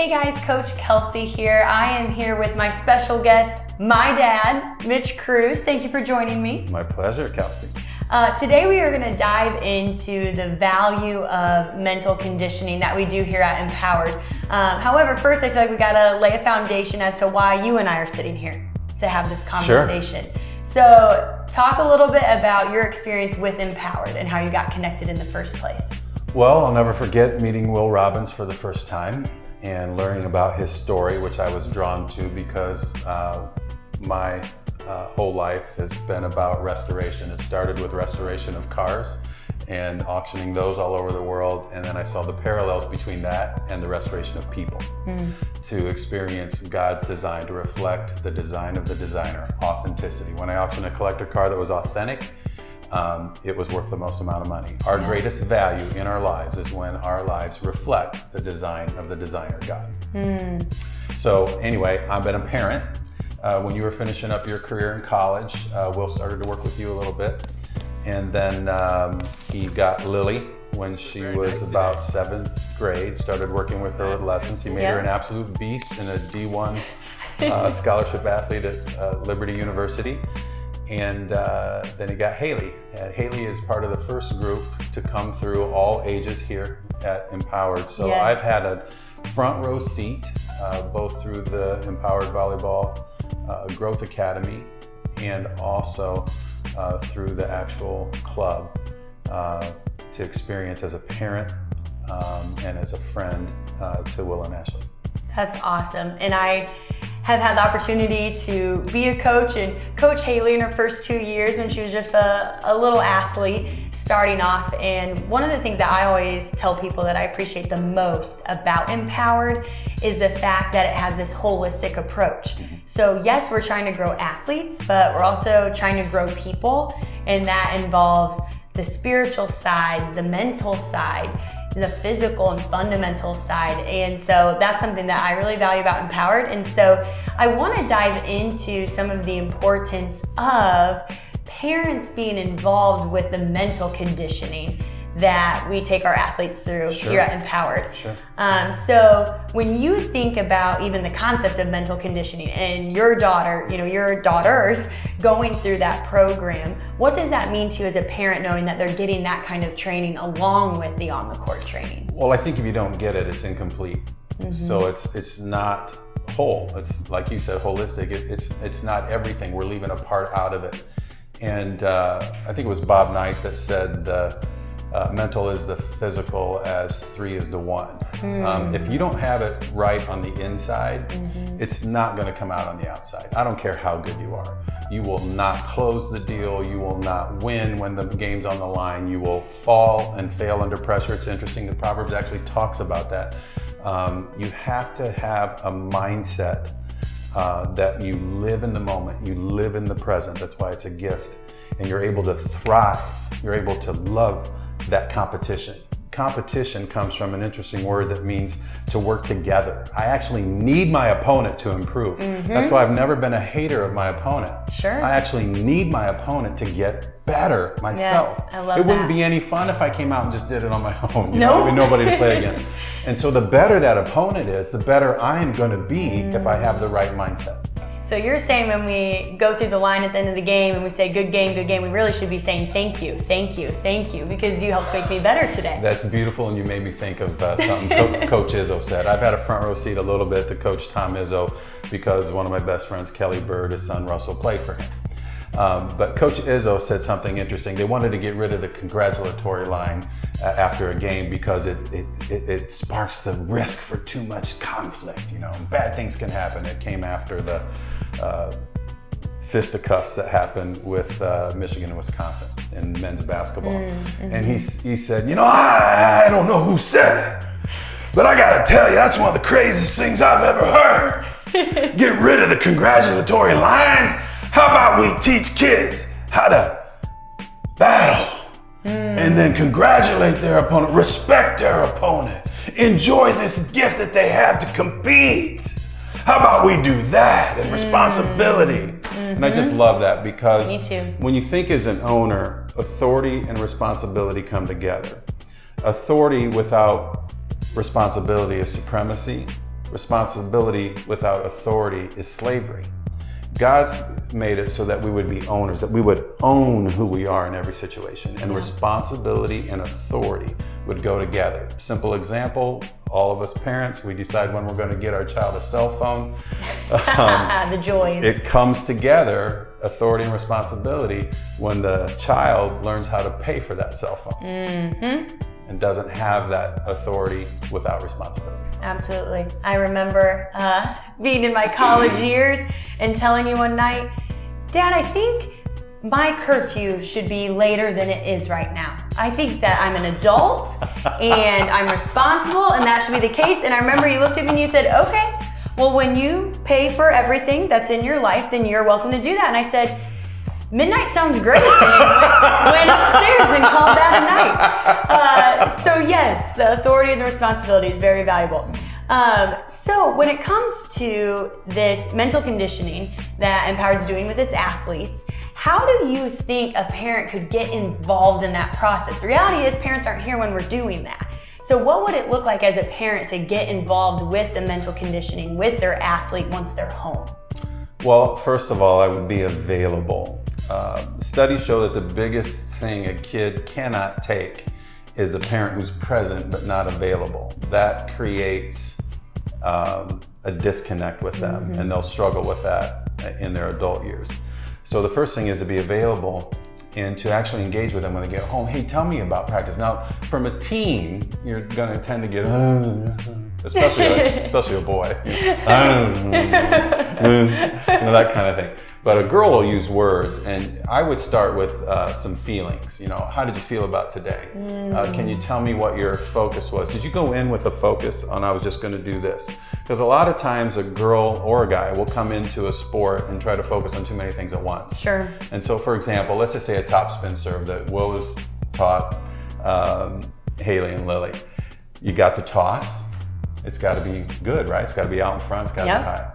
Hey guys, Coach Kelsey here. I am here with my special guest, my dad, Mitch Kruse. Thank you for joining me. My pleasure, Kelsey. Today we are going to dive into the value of mental conditioning that we do here at Empowered. However, first I feel like we got to lay a foundation as to why you and I are sitting here to have this conversation. Sure. So talk a little bit about your experience with Empowered and how you got connected in the first place. Well, I'll never forget meeting Will Robbins for the first time and learning about his story, which I was drawn to because my whole life has been about restoration. It started with restoration of cars and auctioning those all over the world, and then I saw the parallels between that and the restoration of people. To experience God's design, to reflect the design of the designer, authenticity. When I auctioned a collector car that was authentic, it was worth the most amount of money. Our greatest value in our lives is when our lives reflect the design of the designer, God. So anyway, I've been a parent. When you were finishing up your career in college, Will started to work with you a little bit. And then he got Lily when she was about 7th grade, started working with her with lessons. He made her an absolute beast and a D1 scholarship athlete at Liberty University. And then he got Haley. And Haley is part of the first group to come through all ages here at Empowered. So I've had a front row seat, both through the Empowered Volleyball Growth Academy and also through the actual club to experience as a parent and as a friend to Will and Ashlee. That's awesome. And I have had the opportunity to be a coach and coach Haley in her first 2 years when she was just a little athlete starting off. And one of the things that I always tell people that I appreciate the most about Empowered is the fact that it has this holistic approach. So yes, we're trying to grow athletes, but we're also trying to grow people. And that involves the spiritual side, the mental side, the physical and fundamental side. And so that's something that I really value about Empowered. And so I want to dive into some of the importance of parents being involved with the mental conditioning that we take our athletes through here at Empowered. So when you think about even the concept of mental conditioning and your daughter, your daughters going through that program, what does that mean to you as a parent knowing that they're getting that kind of training along with the on-the-court training? Well, I think if you don't get it, it's incomplete. So it's not whole. It's like you said, holistic. It's not everything. We're leaving a part out of it. And I think it was Bob Knight that said, mental is the physical as 3 is to 1. If you don't have it right on the inside, it's not going to come out on the outside. I don't care how good you are. You will not close the deal. You will not win when the game's on the line. You will fall and fail under pressure. It's interesting. The Proverbs actually talks about that. You have to have a mindset that you live in the moment. You live in the present. That's why it's a gift. And you're able to thrive. You're able to love that competition. Competition comes from an interesting word that means to work together. I actually need my opponent to improve. That's why I've never been a hater of my opponent. I actually need my opponent to get better myself. Yes, I love it wouldn't that. be any fun if I came out and just did it on my own. There'd be nobody to play against. And so the better that opponent is, the better I am going to be if I have the right mindset. So you're saying when we go through the line at the end of the game and we say good game, we really should be saying thank you, thank you, thank you, because you helped make me better today. That's beautiful, and you made me think of something Coach Izzo said. I've had a front row seat a little bit to Coach Tom Izzo because one of my best friends, Kelly Bird, his son Russell, played for him. But Coach Izzo said something interesting. They wanted to get rid of the congratulatory line after a game because it sparks the risk for too much conflict. Bad things can happen. It came after the fisticuffs that happened with Michigan and Wisconsin in men's basketball. And he said, I don't know who said it, but I gotta tell you, that's one of the craziest things I've ever heard. Get rid of the congratulatory line. How about we teach kids how to battle and then congratulate their opponent, respect their opponent, enjoy this gift that they have to compete. How about we do that and responsibility? And I just love that because when you think as an owner, authority and responsibility come together. Authority without responsibility is supremacy, responsibility without authority is slavery. God's made it so that we would be owners, that we would own who we are in every situation, and responsibility and authority would go together. Simple example, all of us parents, we decide when we're going to get our child a cell phone. The joys. It comes together, authority and responsibility, when the child learns how to pay for that cell phone and doesn't have that authority without responsibility. Absolutely. I remember being in my college years and telling you one night, Dad, I think my curfew should be later than it is right now. I think that I'm an adult and I'm responsible and that should be the case. And I remember you looked at me and you said, okay, well, when you pay for everything that's in your life, then you're welcome to do that. And I said, midnight sounds great. And went upstairs and called that a night. So yes, the authority and the responsibility is very valuable. So when it comes to this mental conditioning that Empowered's doing with its athletes, how do you think a parent could get involved in that process? The reality is parents aren't here when we're doing that. So what would it look like as a parent to get involved with the mental conditioning with their athlete once they're home? Well, first of all, I would be available. Studies show that the biggest thing a kid cannot take is a parent who's present but not available. That creates a disconnect with them, and they'll struggle with that in their adult years. So the first thing is to be available and to actually engage with them when they get home. Hey, tell me about practice. Now, from a teen, you're going to tend to get, especially a boy, that kind of thing. But a girl will use words, and I would start with some feelings. How did you feel about today? Can you tell me what your focus was? Did you go in with a focus on I was just going to do this? Because a lot of times a girl or a guy will come into a sport and try to focus on too many things at once. Sure. And so, for example, let's just say a top spin serve that Will has taught Haley and Lily. You got the toss. It's got to be good, right? It's got to be out in front. It's got to be high.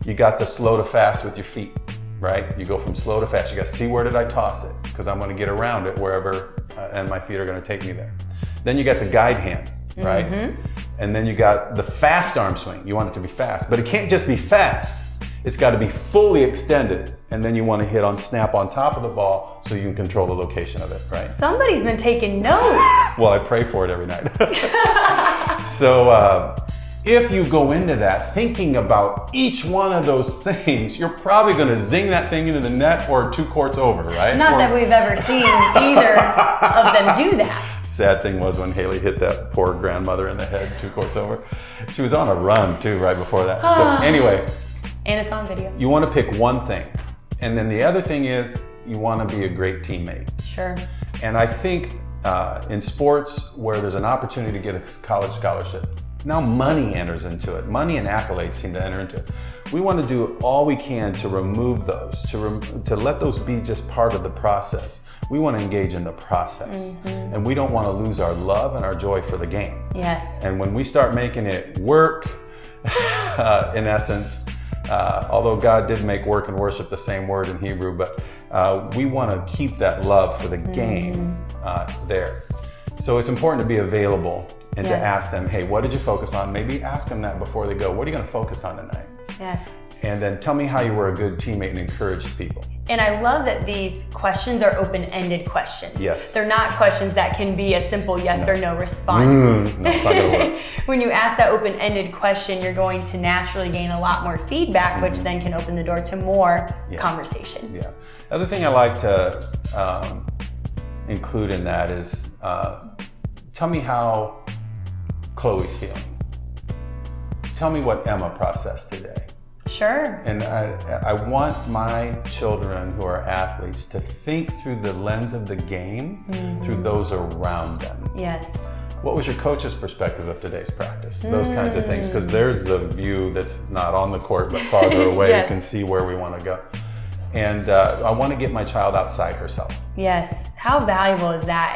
You got the slow to fast with your feet. Right? You go from slow to fast. You got to see where did I toss it, because I'm going to get around it wherever, and my feet are going to take me there. Then you got the guide hand, right? And then you got the fast arm swing. You want it to be fast, but it can't just be fast. It's got to be fully extended, and then you want to snap on top of the ball so you can control the location of it, right? Somebody's been taking notes. Well, I pray for it every night. So, if you go into that thinking about each one of those things, you're probably going to zing that thing into the net or 2 courts over, right? Not that we've ever seen either of them do that. Sad thing was when Haley hit that poor grandmother in the head 2 courts over. She was on a run too right before that. So anyway. And it's on video. You want to pick one thing. And then the other thing is you want to be a great teammate. Sure. And I think in sports where there's an opportunity to get a college scholarship, now money enters into it. Money and accolades seem to enter into it. We want to do all we can to remove those, to let those be just part of the process. We want to engage in the process. And we don't want to lose our love and our joy for the game. Yes. And when we start making it work, in essence, although God did make work and worship the same word in Hebrew, but we want to keep that love for the game there. So it's important to be available and to ask them, hey, what did you focus on? Maybe ask them that before they go. What are you going to focus on tonight? Yes. And then tell me how you were a good teammate and encouraged people. And I love that these questions are open-ended questions. Yes. They're not questions that can be a simple yes or no response. No, it's not going to work. When you ask that open-ended question, you're going to naturally gain a lot more feedback, which then can open the door to more conversation. Yeah. The other thing I like to include in that is tell me how Chloe's feeling. Tell me what Emma processed today. Sure. And I want my children who are athletes to think through the lens of the game, through those around them. Yes. What was your coach's perspective of today's practice? Those kinds of things, because there's the view that's not on the court but farther away. You can see where we want to go. And I want to get my child outside herself. Yes. How valuable is that?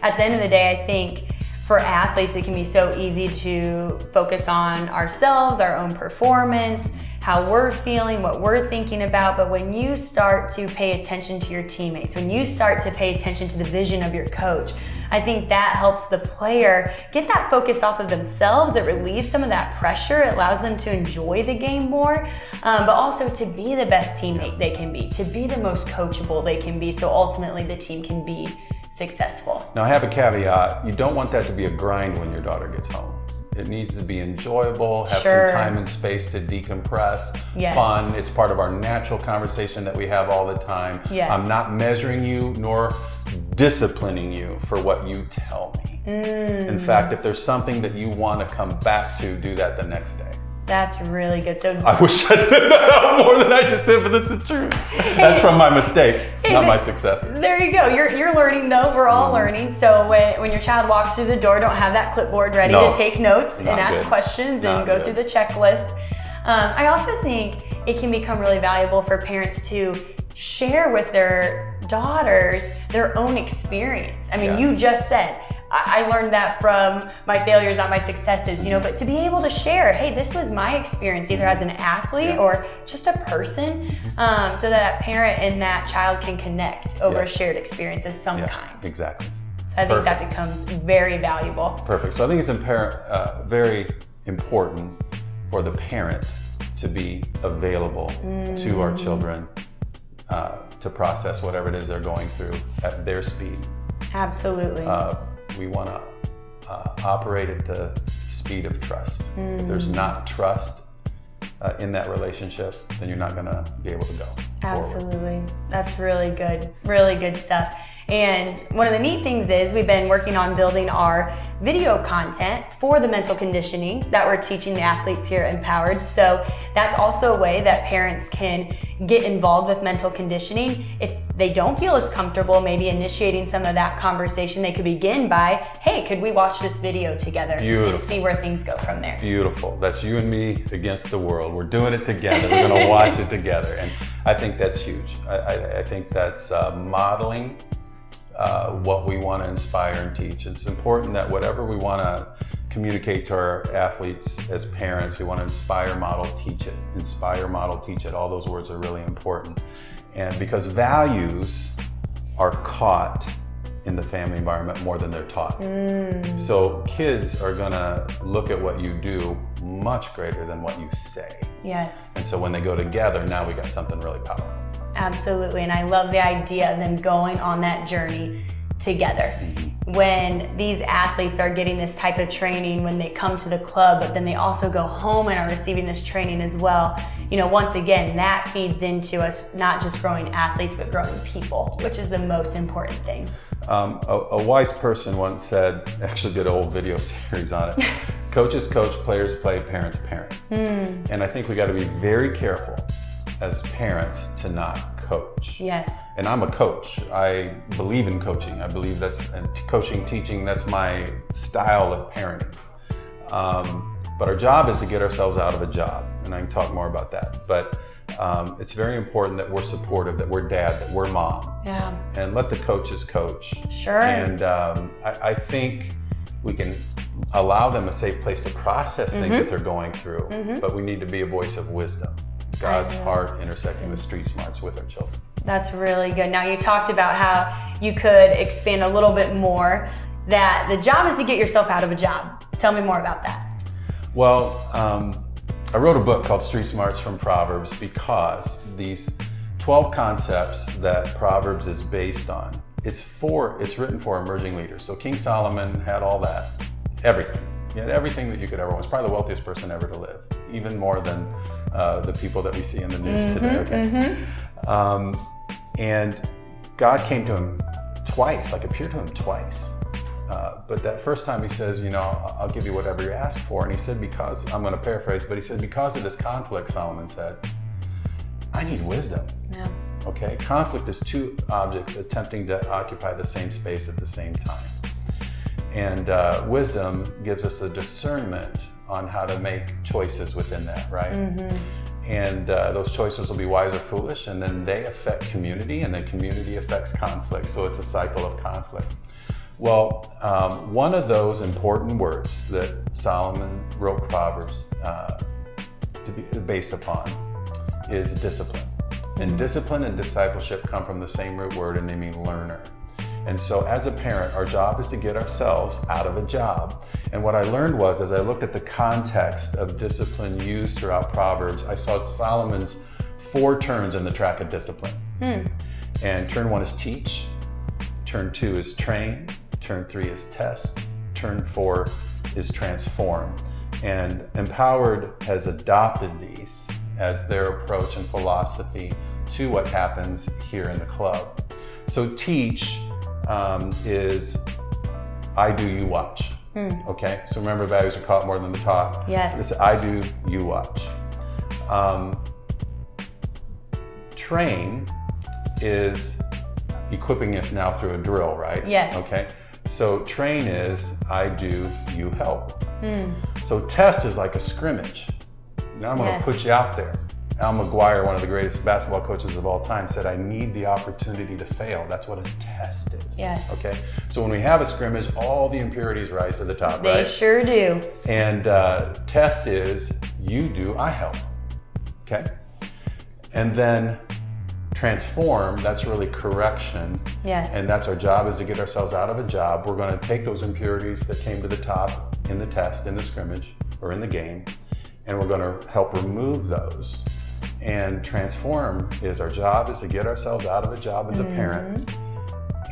At the end of the day, I think for athletes, it can be so easy to focus on ourselves, our own performance, how we're feeling, what we're thinking about. But when you start to pay attention to your teammates, when you start to pay attention to the vision of your coach, I think that helps the player get that focus off of themselves. It relieves some of that pressure. It allows them to enjoy the game more, but also to be the best teammate they can be, to be the most coachable they can be, so ultimately the team can be successful. Now I have a caveat. You don't want that to be a grind when your daughter gets home. It needs to be enjoyable, have some time and space to decompress, fun. It's part of our natural conversation that we have all the time. I'm not measuring you nor disciplining you for what you tell me. In fact, if there's something that you want to come back to, do that the next day. That's really good. So I wish I did that out more than I just said, but this is true. That's from my mistakes, not my successes. There you go. You're learning though. We're all learning. So when your child walks through the door, don't have that clipboard ready to take notes and ask questions and go through the checklist. I also think it can become really valuable for parents to share with their daughters their own experience. I mean, you just said, I learned that from my failures, not my successes, but to be able to share, hey, this was my experience, either as an athlete or just a person, so that parent and that child can connect over a shared experience of some kind. Exactly. So I think that becomes very valuable. Perfect. So I think it's very important for the parent to be available to our children to process whatever it is they're going through at their speed. Absolutely. We want to operate at the speed of trust. If there's not trust in that relationship, then you're not going to be able to go Absolutely. forward. That's really good stuff. And one of the neat things is we've been working on building our video content for the mental conditioning that we're teaching the athletes here at Empowered. So that's also a way that parents can get involved with mental conditioning. If they don't feel as comfortable maybe initiating some of that conversation, they could begin by, hey, could we watch this video together and see where things go from there? Beautiful. That's you and me against the world. We're doing it together. We're going to watch it together. And I think that's huge. I think that's modeling what we want to inspire and teach. It's important that whatever we want to communicate to our athletes as parents, we want to inspire, model, teach it. Inspire, model, teach it. All those words are really important. And because values are caught in the family environment more than they're taught. So kids are going to look at what you do much greater than what you say. Yes. And so when they go together, now we got something really powerful. Absolutely, and I love the idea of them going on that journey together. When these athletes are getting this type of training when they come to the club, but then they also go home and are receiving this training as well, once again, that feeds into us not just growing athletes, but growing people, which is the most important thing. A wise person once said, actually did a whole video series on it, coaches coach, players play, parents parent. And I think we got to be very careful as parents to not coach. Yes. And I'm a coach. I believe in coaching. I believe and coaching, teaching, that's my style of parenting. But our job is to get ourselves out of a job, and I can talk more about that. But it's very important that we're supportive, that we're dad, that we're mom. Yeah. And let the coaches coach. Sure. And I think we can allow them a safe place to process things that they're going through, but we need to be a voice of wisdom. God's heart intersecting with street smarts with our children. That's really good. Now you talked about how you could expand a little bit more, that the job is to get yourself out of a job. Tell me more about that. Well, I wrote a book called Street Smarts from Proverbs because these 12 concepts that Proverbs is based on, it's written for emerging leaders. So King Solomon had all that, everything. He had everything that you could ever want. He's probably the wealthiest person ever to live, even more than the people that we see in the news today. Okay? And God came to him twice, appeared to him twice. But that first time he says, I'll give you whatever you ask for. And he said, because, I'm going to paraphrase, but he said, because of this conflict, Solomon said, I need wisdom. Yeah. Okay? Conflict is two objects attempting to occupy the same space at the same time. And wisdom gives us a discernment on how to make choices within that, right? And those choices will be wise or foolish, and then they affect community, and then community affects conflict. So it's a cycle of conflict. Well, one of those important words that Solomon wrote Proverbs to be based upon is discipline. And discipline and discipleship come from the same root word, and they mean learner. And so as a parent, our job is to get ourselves out of a job. And what I learned was, as I looked at the context of discipline used throughout Proverbs, I saw Solomon's 4 turns in the track of discipline. And turn 1 is teach, turn 2 is train, turn 3 is test, turn 4 is transform. And Empowered has adopted these as their approach and philosophy to what happens here in the club. So teach is I do, you watch. Okay, so remember, values are caught more than they're taught. Yes. This I do, you watch. Train is equipping us now through a drill, right? Yes. Okay, so train is I do, you help. So test is like a scrimmage. Now I'm going to put you out there. Al McGuire, one of the greatest basketball coaches of all time, said, I need the opportunity to fail. That's what a test is. Yes. Okay. So when we have a scrimmage, all the impurities rise to the top, They right? sure do. And test is you do, I help. Okay. And then transform, that's really correction. Yes. And that's our job, is to get ourselves out of a job. We're going to take those impurities that came to the top in the test, in the scrimmage, or in the game, and we're going to help remove those. And transform is our job, is to get ourselves out of a job as a parent.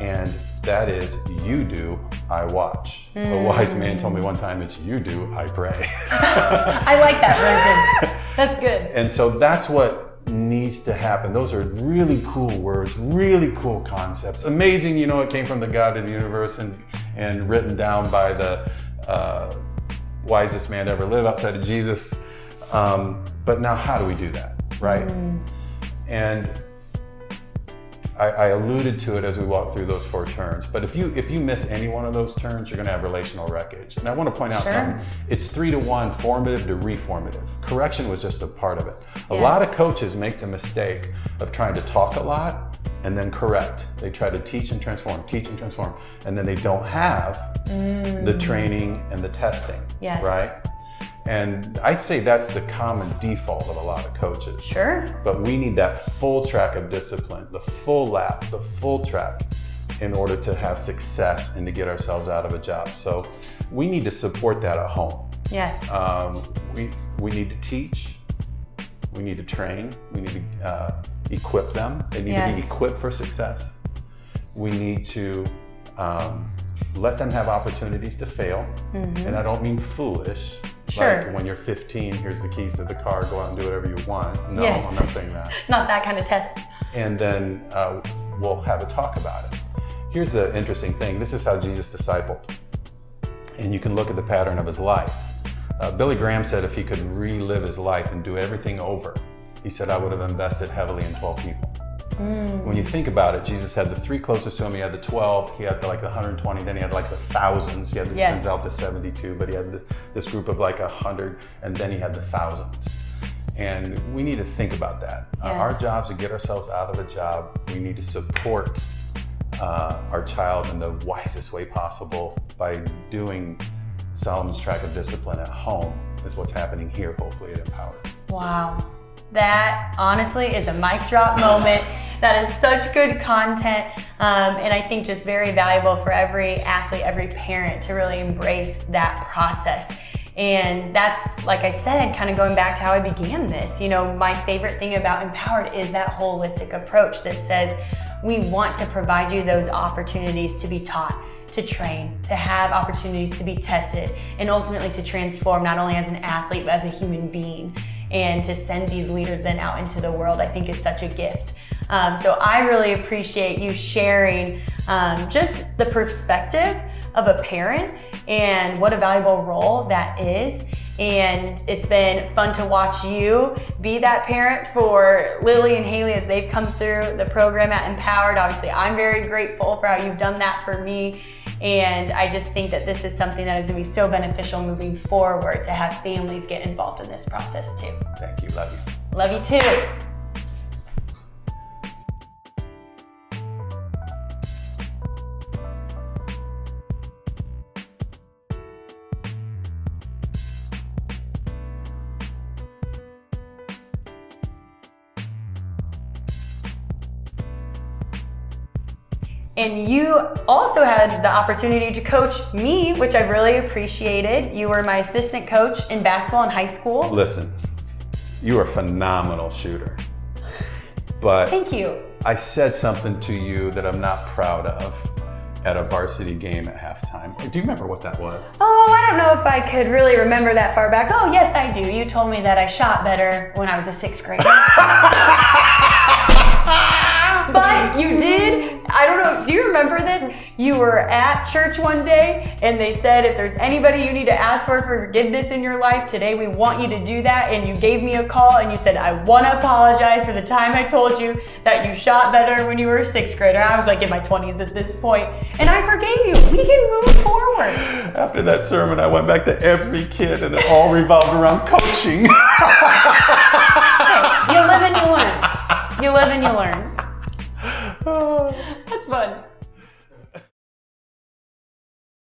And that is you do, I watch. A wise man told me one time, it's you do, I pray. I like that version. That's good. And so that's what needs to happen. Those are really cool words, really cool concepts. Amazing, it came from the God of the universe and written down by the wisest man to ever live outside of Jesus. But now how do we do that, right? And I alluded to it as we walked through those 4 turns, but if you miss any one of those turns, you're going to have relational wreckage. And I want to point out something. It's 3-to-1, formative to reformative. Correction was just a part of it. A lot of coaches make the mistake of trying to talk a lot and then correct. They try to teach and transform, and then they don't have the training and the testing, right? And I'd say that's the common default of a lot of coaches. Sure. But we need that full track of discipline, the full lap, the full track, in order to have success and to get ourselves out of a job. So we need to support that at home. Yes. We need to teach. We need to train. We need to equip them. They need to be equipped for success. We need to let them have opportunities to fail. And I don't mean foolish. Sure. Like when you're 15, here's the keys to the car, go out and do whatever you want. No, I'm not saying that. Not that kind of test. And then we'll have a talk about it. Here's the interesting thing. This is how Jesus discipled. And you can look at the pattern of his life. Billy Graham said if he could relive his life and do everything over, he said, I would have invested heavily in 12 people. When you think about it, Jesus had the 3 closest to him. He had the 12, he had like the 120, then he had like the thousands. He had the sends out the 72, but he had this group of like 100, and then he had the thousands. And we need to think about that. Our job is to get ourselves out of a job. We need to support our child in the wisest way possible by doing Solomon's track of discipline at home, is what's happening here, hopefully at Empowered. Wow. That honestly is a mic drop moment. That is such good content, and I think just very valuable for every athlete, every parent to really embrace that process. And that's, like I said, kind of going back to how I began this. My favorite thing about Empowered is that holistic approach that says we want to provide you those opportunities to be taught, to train, to have opportunities to be tested, and ultimately to transform not only as an athlete, but as a human being. And to send these leaders then out into the world, I think is such a gift. So I really appreciate you sharing just the perspective of a parent and what a valuable role that is. And it's been fun to watch you be that parent for Lily and Haley as they've come through the program at Empowered. Obviously, I'm very grateful for how you've done that for me. And I just think that this is something that is going to be so beneficial moving forward to have families get involved in this process too. Thank you. Love you. Love you too. And you also had the opportunity to coach me, which I really appreciated. You were my assistant coach in basketball in high school. Listen, you are a phenomenal shooter. But thank you. I said something to you that I'm not proud of at a varsity game at halftime. Do you remember what that was? Oh, I don't know if I could really remember that far back. Oh, yes, I do. You told me that I shot better when I was a sixth grader. But you did, I don't know, do you remember this? You were at church one day and they said, if there's anybody you need to ask for forgiveness in your life, today we want you to do that. And you gave me a call and you said, I want to apologize for the time I told you that you shot better when you were a sixth grader. I was like in my 20s at this point, and I forgave you. We can move forward. After that sermon, I went back to every kid and it all revolved around coaching. Hey, you live and you learn. You live and you learn. That's fun.